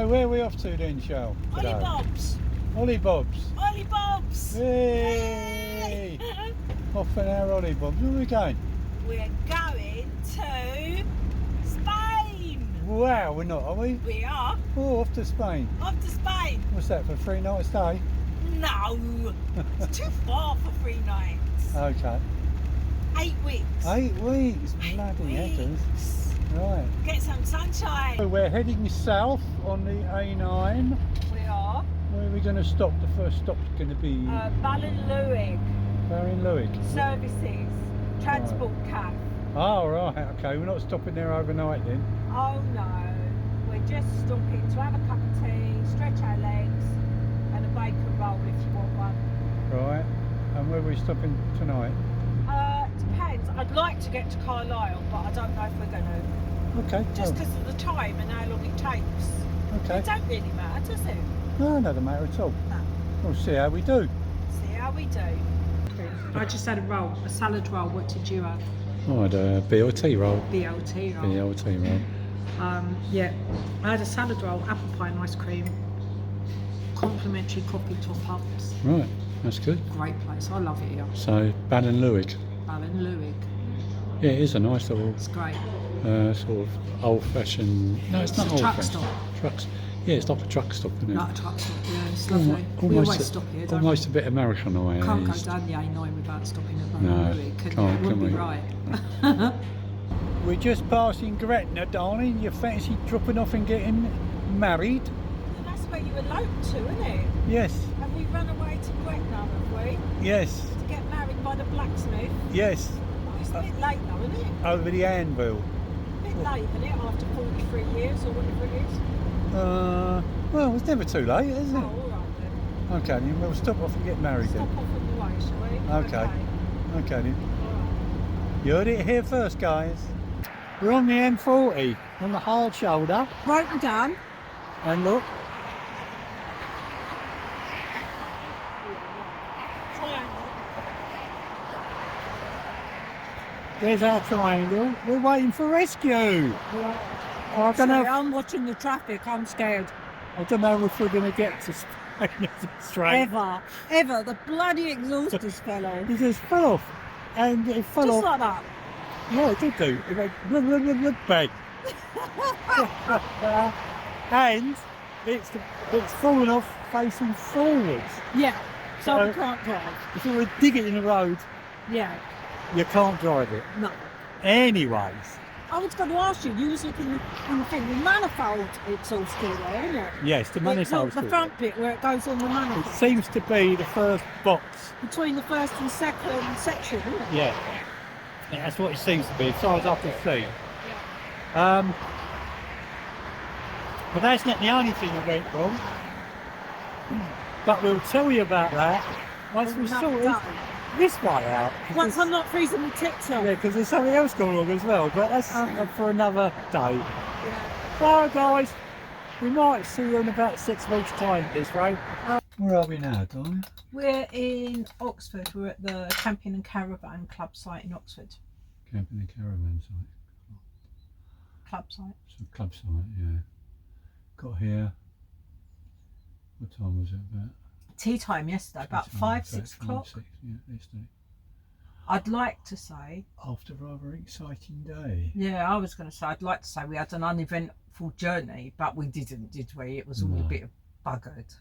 So where are we off to then, Shel? Ollie Bob's. Ollie Bob's. Ollie Bob's. Hey! Off in our Ollie Bob's. Where are we going? We're going to Spain. Wow, we're not, are we? We are. Oh, off to Spain. Off to Spain. What's that, for 3 nights stay? No, it's too far for 3 nights. Okay. 8 weeks. 8 weeks. 8 Bloody heckers. weeks. Right. Get some sunshine. So we're heading south on the A9. We are. Where are we going to stop? The first stop's going to be Ballinluig. Ballinluig. Services. Transport cab. Oh, right. Okay. We're not stopping there overnight then. Oh no. We're just stopping to have a cup of tea, stretch our legs, and a bacon roll if you want one. Right. And where are we stopping tonight? Depends. I'd like to get to Carlisle, but I don't know if we're going to. Okay. Just because of the time and how long it takes. Okay. It don't really matter, does it? No, doesn't matter at all. No. We'll see how we do. See how we do. I just had a salad roll. What did you have? Oh, I had a BLT roll. BLT roll. BLT roll. Yeah, I had a salad roll, apple pie and ice cream, complimentary coffee top-ups. Right, that's good. Great place. I love it here. So, Ballinluig. Ballinluig. Yeah, it is a nice little It's great. sort of old-fashioned. No, it's not It's a truck old-fashioned. stop. Trucks. Yeah, it's like a truck stop, isn't it? Not a truck stop, yeah, it's lovely. We always stop here, don't almost a bit Americanised. we? Can't go down the A9 without stopping at No, Ballinluig, can't, it wouldn't can be we? right. We're just passing Gretna, darling. You fancy dropping off and getting married? And that's where you eloped to, isn't it? Yes. Have we run away to Gretna, have we? Yes. To get married by the blacksmith? Yes. Oh, it's a bit late though, isn't it? Over the anvil. A bit late, isn't it? After 43 years or whatever it is. Well, it's never too late, is it? Oh, alright then. Okay, then we'll stop off and get married Stop then. off on the way, shall we? Okay. Okay then. Alright. You heard it here first, guys. We're on the M40, on the hard shoulder, Broken down. and look, there's our triangle. We're waiting for rescue. I don't know. I'm watching the traffic, I'm scared. I don't know if we're going to get to Spain straight. Ever. The bloody exhausters fell off. It just fell off, and it fell Just off. like that. Yeah, it did do. It went bang. And it's fallen off facing forwards. Yeah. So So- we can't drive. If you were digging in the road, Yeah. you can't drive it. No. Anyways, I was going to ask you, you was looking in the thing, the manifold it's all still there, isn't it? yes, the It's manifold's not the front bit where it goes on the It manifold. seems to be the first box. Between the first and second section, isn't it? Yeah. Yeah, that's what it seems to be, as far as I can see. But that's not the only thing that went wrong. But we'll tell you about that once we Another sort day. this way out. Once I'm not freezing the tits off. Yeah, because there's something else going on as well, but that's for another day. So guys, we might see you in about 6 weeks' time at this rate. Where are we now, darling? We're in Oxford. We're at the Camping and Caravan Club site in Oxford. Camping and caravan site. Club site. It's a club site, yeah. Got here. What time was it about? Tea time yesterday, about 5, 6 o'clock. 6, yeah, yesterday. I'd like to say, After a rather exciting day. yeah, I was going to say, I'd like to say we had an uneventful journey, but we didn't, did we? It was all No. a bit buggered.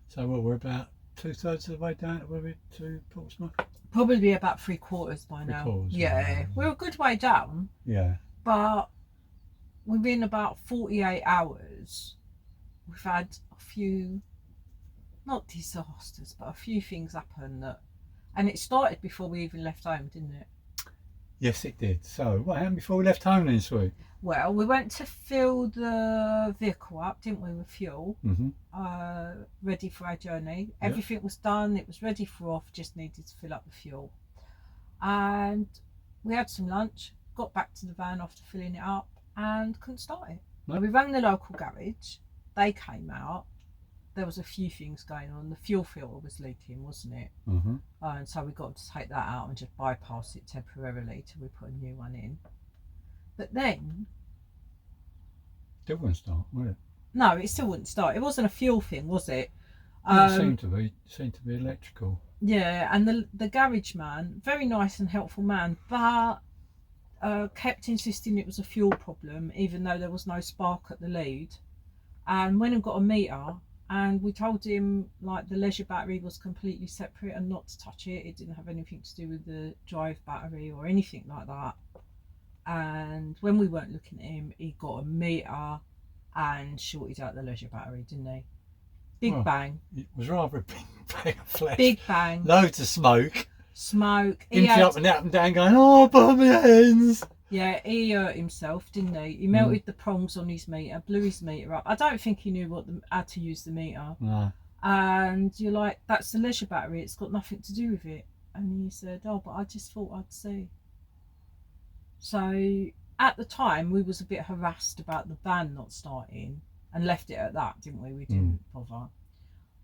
So what, we're about 2/3 of the way down to Portsmouth? Probably about 3/4 by now. 3/4, Yeah, yeah. we're a good way down, Yeah. but within about 48 hours, we've had a few, not disasters, but a few things happen that, and it started before we even left home, didn't it? Yes, it did. So what happened before we left home then, Sue? Well, we went to fill the vehicle up, didn't we, with fuel, ready for our journey. Yeah. Everything was done, it was ready for off, just needed to fill up the fuel. And we had some lunch, got back to the van after filling it up and couldn't start it. No. We rang the local garage, they came out, there was a few things going on. The fuel filter was leaking, wasn't it? And so we got to take that out and just bypass it temporarily till we put a new one in. But then Still won't start, will it? No, it still wouldn't start. It wasn't a fuel thing, was it? It seemed to be electrical. Yeah, and the garage man, very nice and helpful man, but kept insisting it was a fuel problem, even though there was no spark at the lead. And went and got a meter, and we told him like the leisure battery was completely separate and not to touch it. It didn't have anything to do with the drive battery or anything like that. And when we weren't looking at him, he got a meter and shorted out the leisure battery, didn't he? Big bang. It was rather a big bang of flash. Big bang. Loads of smoke. Smoke. Him up and down going, oh, burn my hands. Yeah, he hurt himself, didn't he? He melted the prongs on his meter, blew his meter up. I don't think he knew how to use the meter. No. And you're like, that's the leisure battery. It's got nothing to do with it. And he said, oh, but I just thought I'd see. So at the time, we was a bit harassed about the van not starting and left it at that, didn't we? We didn't bother.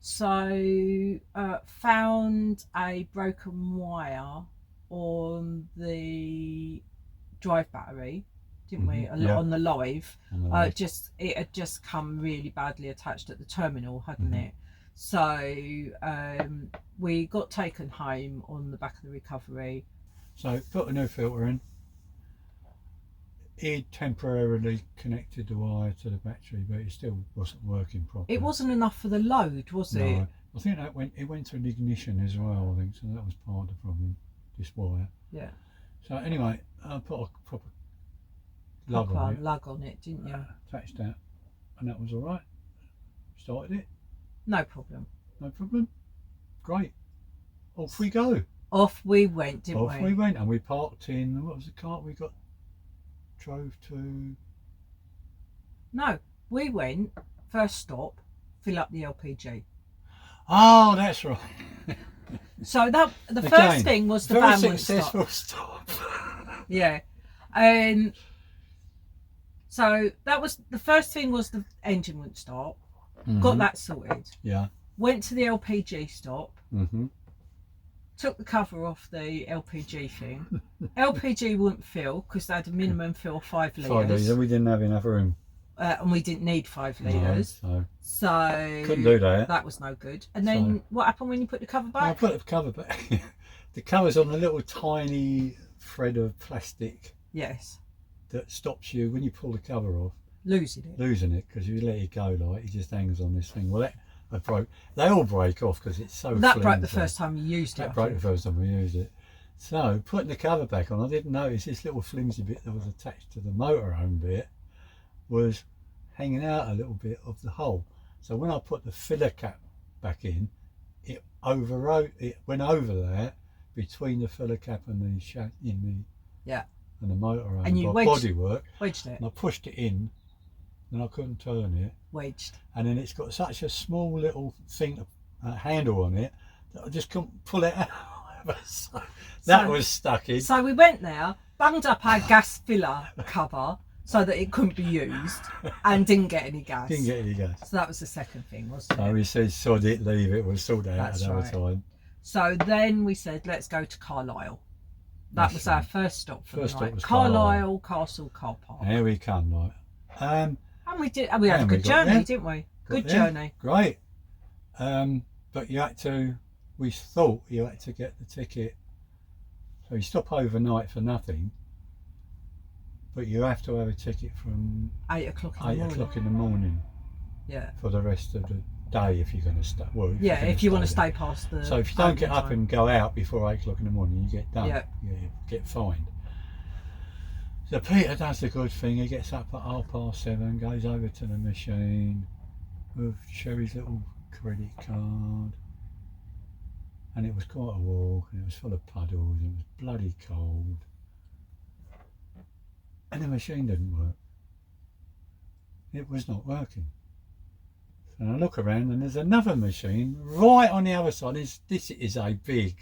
So found a broken wire on the drive battery, didn't we? On the live. It had just come really badly attached at the terminal, hadn't it? So we got taken home on the back of the recovery. So put a new filter in. He temporarily connected the wire to the battery, but it still wasn't working properly. It wasn't enough for the load, was it? No, I think it went to an ignition as well, I think, so that was part of the problem, this wire. Yeah. So anyway, I put a proper lug on it, didn't you? Attached that, and that was all right. Started it. No problem. No problem. Great. Off we go. Off we went, didn't we? Off we went, and we parked in, what was the car we drove to? No, we went, first stop, fill up the LPG. Oh, that's right. So the first thing was the van wouldn't stop. Yeah. So that was the first thing, was the engine wouldn't start. Got that sorted. Yeah. Went to the LPG stop. Mm-hmm. Took the cover off the LPG thing. LPG wouldn't fill because they had a minimum fill of 5 litres. 5 litres, we didn't have enough room. And we didn't need 5 litres. No, so couldn't do that. That was no good. And then what happened when you put the cover back? I put the cover back. The cover's on a little tiny thread of plastic. Yes. That stops you when you pull the cover off. Losing it Because you let it go, like it just hangs on this thing. Well, that broke. They all break off because it's so. That broke the first time you used it. That broke the first time we used it. So putting the cover back on, I didn't notice this little flimsy bit that was attached to the motorhome bit was hanging out a little bit of the hole. So when I put the filler cap back in, it went over there between the filler cap and the and the motorhome. And you bodywork. Wedged it. And I pushed it in, and I couldn't turn it. Wedged. And then it's got such a small little thing, handle on it, that I just couldn't pull it out. So that was stuck in. So we went there, bunged up our gas filler cover so that it couldn't be used, and didn't get any gas. So that was the second thing, wasn't it? So we said, sod it, leave it, we'll sort it out another time. So then we said, let's go to Carlisle. That was our first stop for the night. Was Carlisle Castle Car Park. Here we come, right. And we did. And we had a good journey, didn't we? Good journey. Great. But you had to. We thought you had to get the ticket. So you stop overnight for nothing. But you have to have a ticket from 8 o'clock in the morning. Yeah. For the rest of the day, if you're going to stay. Well, if you want to stay past the. So if you don't get up and go out before 8 o'clock in the morning, you get done. Yeah. You get fined. So Peter does the good thing. He gets up at 7:30, goes over to the machine with Sherry's little credit card, and it was quite a walk, and it was full of puddles, and it was bloody cold, and the machine didn't work. It was not working. And I look around, and there's another machine right on the other side. This is a big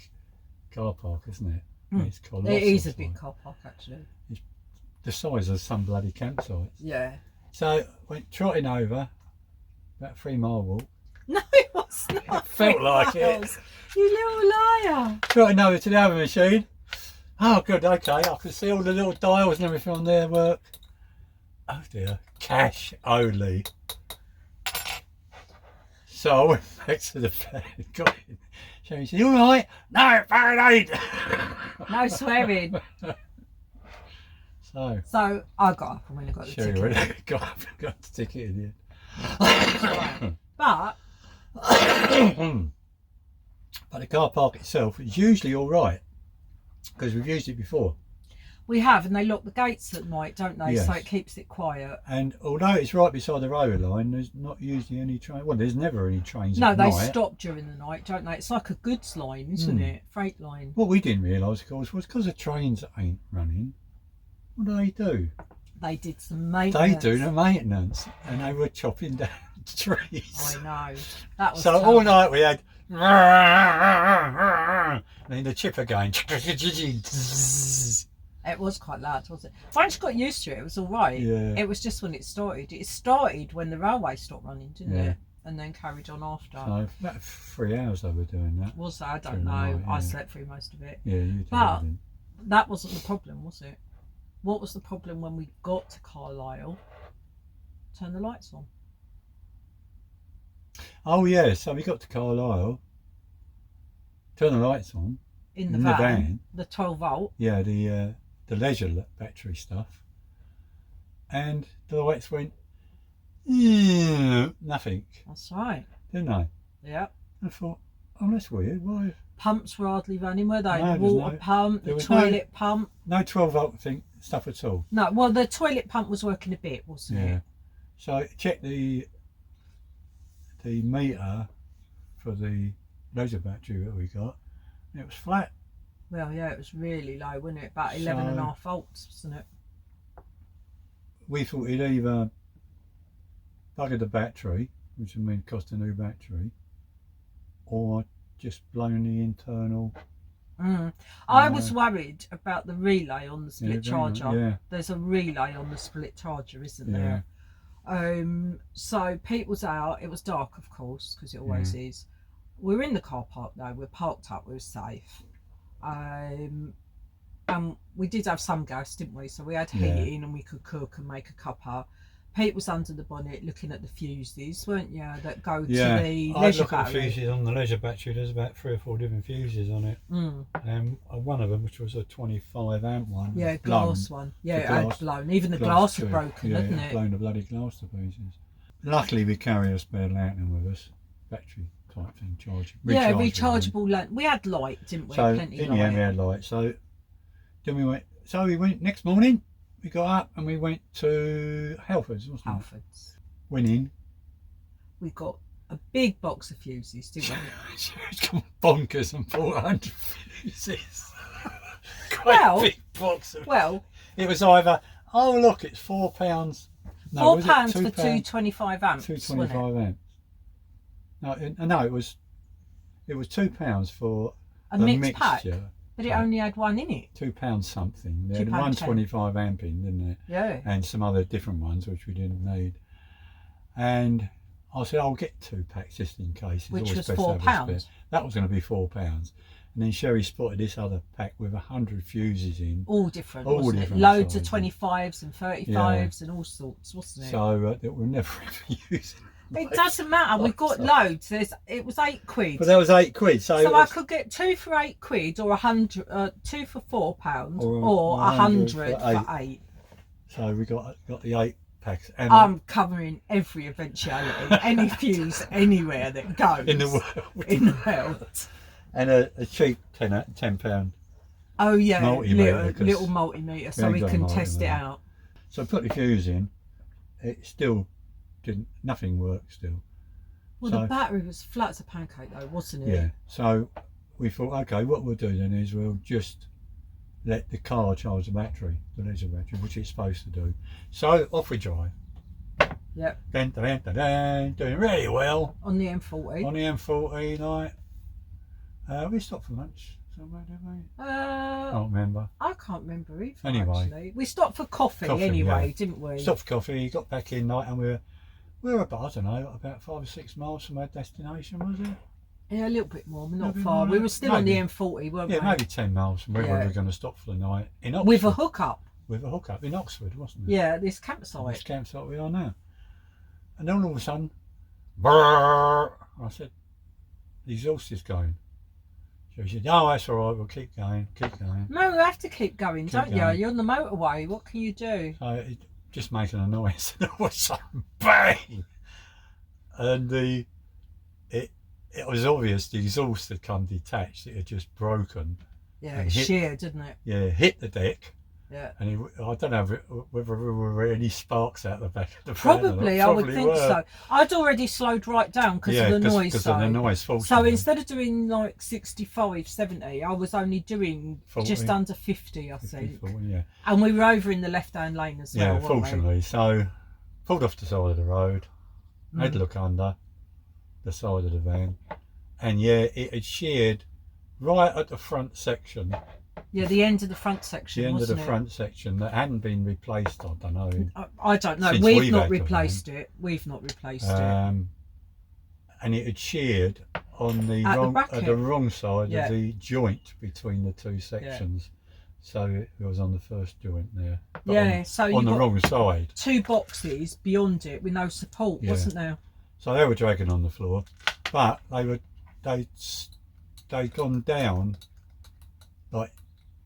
car park, isn't it? It's colossal. It is a big car park, actually. It's the size of some bloody campsites. Yeah. So went trotting over, about 3 mile walk. No, it was not. It felt like it. You little liar. Trotting over to the other machine. Oh, good, okay. I can see all the little dials and everything on there work. Oh dear, cash only. So I went back to the flat and got in. Sherry said, "You all right?" "No, Faraday." No swearing. So I got up and went and got the Sherry ticket. went, got up and got the ticket in the end. But But the car park itself is usually all right because we've used it before. we have, and they lock the gates at night, don't they? Yes. So it keeps it quiet. And although it's right beside the railway line, there's not usually any train. Well, there's never any trains. No, at they night. stop during the night, don't they? It's like a goods line, isn't it? Freight line. What we didn't realise, of course, was because the trains ain't running. What do? They did some maintenance. They do the maintenance, and they were chopping down trees. I know. That was So terrible. all night we had, and then the chipper going. It was quite loud, wasn't it? Once you got used to it, it was all right. Yeah. It was just when it started. It started when the railway stopped running, didn't Yeah. it? And then carried on after. So about 3 hours they were doing that. Was that? I don't During the know. night, I yeah. slept through most of it. Yeah, you did. But- didn't That wasn't the problem, was it? What was the problem when we got to Carlisle? Turn the lights on. Oh yeah, so we got to Carlisle, turned the lights on. In the In the van, van. the 12 volt. Yeah, the leisure battery stuff, and the lights went. Nothing, That's right. didn't they? Yeah. I thought, oh, that's weird. Why? Pumps were hardly running, were they? No, The there's water no- pump, there the was toilet pump. No 12-volt thing stuff at all. No, well, the toilet pump was working a bit, wasn't Yeah. it? So I checked the meter for the leisure battery that we got, and it was flat. Well, yeah, it was really low, wasn't it? About 11 and a half volts, wasn't it? We thought he'd either buggered the battery, which would mean cost a new battery, or just blown the internal. I was worried about the relay on the split very much, charger. yeah. There's a relay on the split charger, isn't Yeah. there? So Pete was out. It was dark, of course, because it always is. We were in the car park though. We're parked up. We were safe. We did have some gas, didn't we? So we had heating and we could cook and make a cuppa. Pete was under the bonnet looking at the fuses, weren't you? That go to the I leisure look at the battery. fuses on the leisure battery. There's about 3 or 4 different fuses on it. One of them, which was a 25 amp one, Yeah, blown. glass one. Yeah, The it had glass- blown. Even the glass had too. broken, Yeah, hadn't it had it? blown the bloody glass to pieces. Luckily, we carry a spare lantern with us, battery type thing, Yeah, rechargeable. rechargeable lamp. We had light, didn't we? So Plenty in light. the end, we had light. So then we went. So we went next morning. We got up and we went to Halfords, wasn't it? Halfords. Went in. We got a big box of fuses, didn't we? It's gone bonkers and bought 100 fuses. Quite Well- a big box of. Well, It was either, oh look, it's £4. No, was it £4 for £2? 225 amps, wasn't it? 225 amps. No, it was £2 for A the mixed pack, mixture. but it only had one in it. £2 something. They had £2.10. 125 amp in, didn't they? Yeah. And some other different ones which we didn't need. And I said, I'll get 2 packs just in case. It's Which always was best to have a £4. spare. That was going to be £4. And then Sherry spotted this other pack with 100 fuses in. All different, All wasn't different it? Loads of sizes. 25s and 35s and all sorts, wasn't it? So that we'll never ever use. It doesn't matter. We've got loads. It was £8. But that was £8. So, it So I was, could get 2 for £8 or 100, 2 for £4 Or or 100 100 for for 8. so we got the 8 packs. And I'm covering every eventuality, any fuse anywhere that goes in the world. in the world. And a cheap £10. Oh yeah, Multimeter, 'cause little multimeter, so ain't we got a can test it multimeter. out. So I put the fuse in. It still didn't. Nothing worked still. Well, So- the battery was flat as a pancake, though, wasn't it? Yeah. So we thought, okay, what we'll do then is we'll just let the car charge the battery, the leisure battery, which it's supposed to do. So off we drive. Yep. Doing really well On the M40. on the M40 night. We stopped for lunch somewhere, didn't we? Can't remember. I can't remember either. Anyway. Actually, we stopped for coffee, Coffee, anyway, yeah. didn't we? Stopped for coffee, got back in night, and we were about, I don't know, about 5 or 6 miles from our destination, was it? Yeah, a little bit more, but not Maybe far. more, We were still on the maybe. M40, weren't Yeah, we? maybe 10 miles from where Yeah. we were going to stop for the night in Oxford. With a hookup. With a hookup in Oxford, wasn't it? Yeah, this This campsite. campsite we are now. And then all of a sudden, brrr. I said, the exhaust is going. So she said, oh, that's all right, we'll keep going. No, you have to keep going, don't you? going. You're on the motorway. What can you do? So it just making a noise, and all of a sudden, bang! And it was obvious the exhaust had come detached. It had just broken. Yeah, it sheared, didn't it? Yeah, hit the deck. Yeah. And I don't know whether there were any sparks out the back of the Probably, I would think so. I'd already slowed right down because of the noise. Because of the noise. So instead of doing like 65, 70, I was only doing 40. just under 50, I 50, think. 40, yeah. And we were over in the left-hand lane as well. Yeah, fortunately. So pulled off the side of the road, had a look under the side of the van, and yeah, it had sheared right at the front section. Yeah, the end of the front section. The end of the it? front section that hadn't been replaced. I don't know. I don't know. We've not replaced it. We've not replaced it. And it had sheared on the wrong side of the joint between the two sections. So it was on the first joint there. But so on the wrong side. 2 boxes beyond it with no support, wasn't there? So they were dragging on the floor, but they'd gone down. Like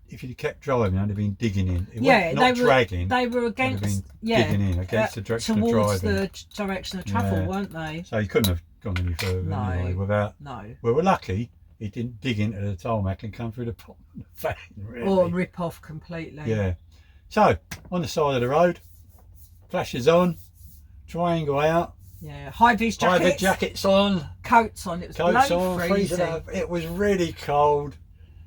if you'd kept driving, they'd have been digging in. Not dragging. They were against digging in against the direction of towards driving. the direction of travel, weren't they? So you couldn't have gone any further anyway without. No. Well, we're lucky he didn't dig into the tarmac and come through the bottom of the van, really. Or rip off completely. Yeah. So on the side of the road, flashes on, triangle out. Yeah, high-vis jackets. High-vis jackets on. Coats on. It was blown freezing. It was really cold.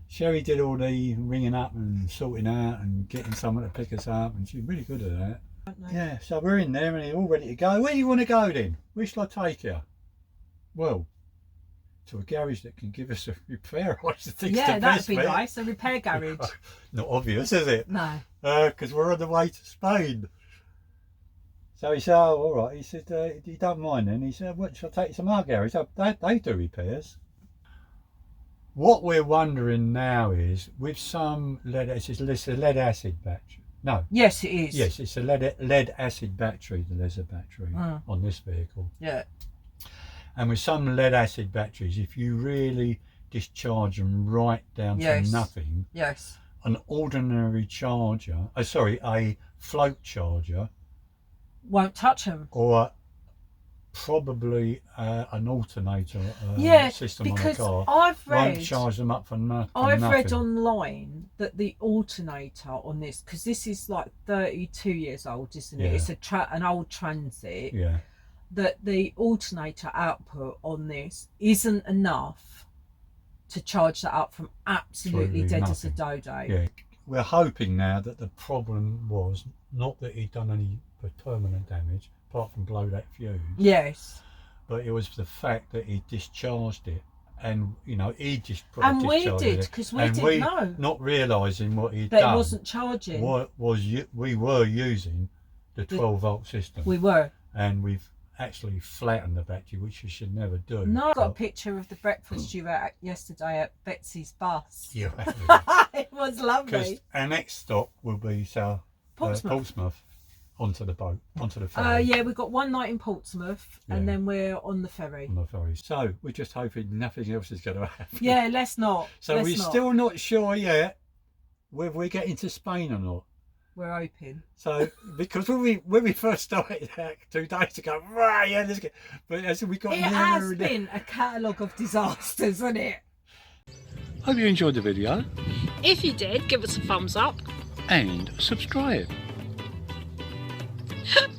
Sherry did all the ringing up and sorting out and getting someone to pick us up, and she's really good at that. Yeah, so we're in there and they're all ready to go. Where do you want to go then? Where shall I take you? Well, to a garage that can give us a repair. I think that'd be nice. A repair garage. Not obvious, is it? No. Because we're on the way to Spain. So he said, oh, all right. He said, you don't mind then? He said, what, shall I take you to my garage? They do repairs. What we're wondering now is, with some it's a lead acid battery. No. Yes, it is. Yes, it's a lead acid battery, the leather battery on this vehicle. Yeah. And with some lead acid batteries, if you really discharge them right down to nothing, an ordinary charger, a float charger, won't touch them. Or probably an alternator system on a car. Won't charge them up for nothing. I've read online that the alternator on this, because this is like 32 years old, isn't it? It's an old Transit. Yeah. That the alternator output on this isn't enough to charge that up from absolutely dead as a dodo. Yeah. We're hoping now that the problem was not that he'd done any permanent damage, apart from blow that fuse. Yes. But it was the fact that he discharged it, and he just put and we did, because we didn't know, not realising what he'd done. That it wasn't charging. We were using the 12-volt system. We were, and we've actually flattened the battery, which you should never do. No, I got a picture of the breakfast you were at yesterday at Betsy's bus. Yeah, it was lovely. Because our next stop will be Portsmouth. Onto the boat, onto the ferry. We've got one night in Portsmouth, and then we're on the ferry. On the ferry. So we're just hoping nothing else is going to happen. Yeah, let's not. So we're still not sure yet whether we're getting to Spain or not. We're hoping. So because when we first started out 2 days ago, let's get. But as we got, it has been a catalogue of disasters, hasn't it? Hope you enjoyed the video. If you did, give us a thumbs up and subscribe.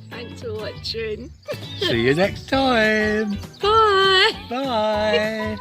Thanks for watching. See you next time. Bye. Bye.